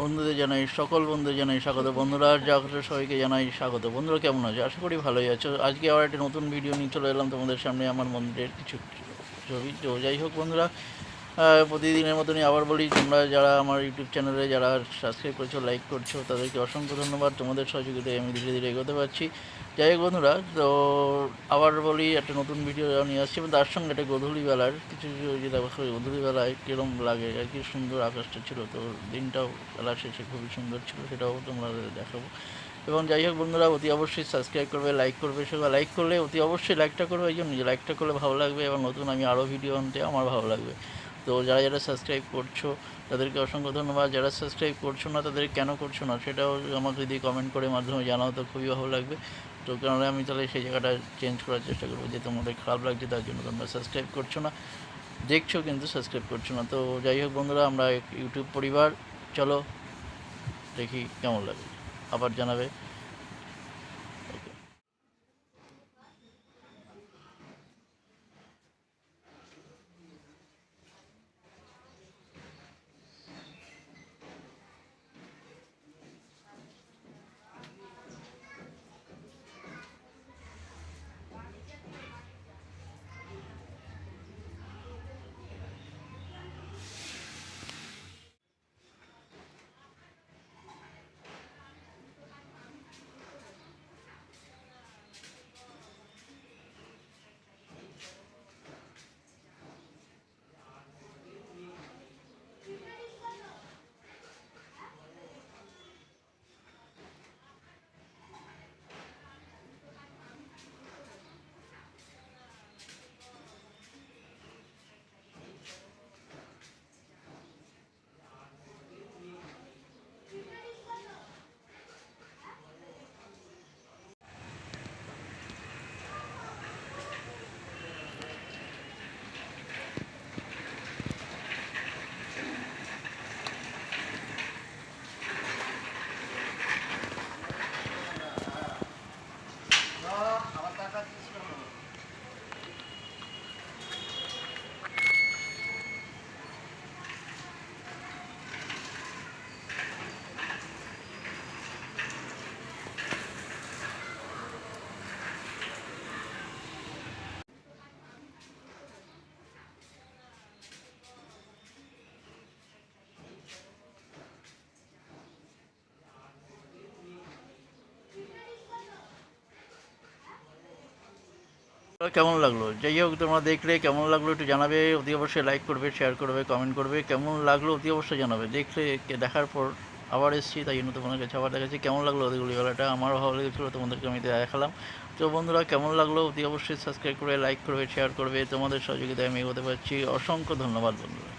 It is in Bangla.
বন্ধুদের জানাই, সকল বন্ধুদের জানাই স্বাগত। বন্ধুরা সবাইকে জানাই স্বাগত। বন্ধুরা কেমন আছো? আশা করি ভালোই আছো। আজকে আবার একটা নতুন ভিডিও নিয়ে চলে এলাম তোমাদের সামনে, আমার মন্দিরের কিছু ছবি। তো যাই হোক বন্ধুরা, প্রতিদিনের মতনই আবার বলি, তোমরা যারা আমার ইউটিউব চ্যানেলে যারা সাবস্ক্রাইব করছো, লাইক করছো, তাদেরকে অসংখ্য ধন্যবাদ। তোমাদের সহযোগিতায় আমি ধীরে ধীরে এগোতে পারছি। যাই হোক বন্ধুরা, তো আবার বলি, একটা নতুন ভিডিও নিয়ে আসছি এবং তার সঙ্গে একটা গধূলিবেলার কিছু, যে দেখো গধূলিবেলায় কীরকম লাগে আর কি সুন্দর আকাশটা ছিল। তো দিনটাও বেলা শেষে খুবই সুন্দর ছিল, সেটাও তোমাদের দেখাবো। এবং যাই হোক বন্ধুরা, অতি অবশ্যই সাবস্ক্রাইব করবে, লাইক করবে। সবাই লাইক করলে অতি অবশ্যই লাইকটা করবে, এই জন্য যে লাইকটা করলে ভালো লাগবে এবং নতুন আমি আরও ভিডিও আনতে আমার ভালো লাগবে। তো যারা যারা সাবস্ক্রাইব করছো তাদেরকে অসংখ্য ধন্যবাদ। যারা সাবস্ক্রাইব করছো না তাদের কেন করছো না সেটাও আমাকে যদি কমেন্ট করে মাধ্যমে জানাও তো খুবই ভালো লাগবে। তো কারণ আমি তাহলে সেই জায়গাটা চেঞ্জ করার চেষ্টা করবো, যে তোমাদের খারাপ লাগছে তার জন্য তোমরা সাবস্ক্রাইব করছো না, দেখছো কিন্তু সাবস্ক্রাইব করছো না। তো যাই হোক বন্ধুরা, আমরা ইউটিউব পরিবার, চলো দেখি কেমন লাগে, আবার জানাবে। কেমন লাগলো? যাই হোক, তোমরা দেখলে কেমন লাগলো একটু জানাবে। অতি অবশ্যই লাইক করবে, শেয়ার করবে, কমেন্ট করবে। কেমন লাগলো অতি অবশ্যই জানাবে। দেখলে দেখার পর আবার এসেছি, তাই জন্য তোমাদের কাছে আবার দেখাচ্ছি কেমন লাগলো ওদিকগুলিবেলাটা। আমারও ভালো লেগেছিলো, তোমাদেরকে আমি দেখালাম। তো বন্ধুরা কেমন লাগলো অতি অবশ্যই সাবস্ক্রাইব করবে, লাইক করবে, শেয়ার করবে। তোমাদের সহযোগিতায় আমি এগোতে পারছি। অসংখ্য ধন্যবাদ বন্ধুরা।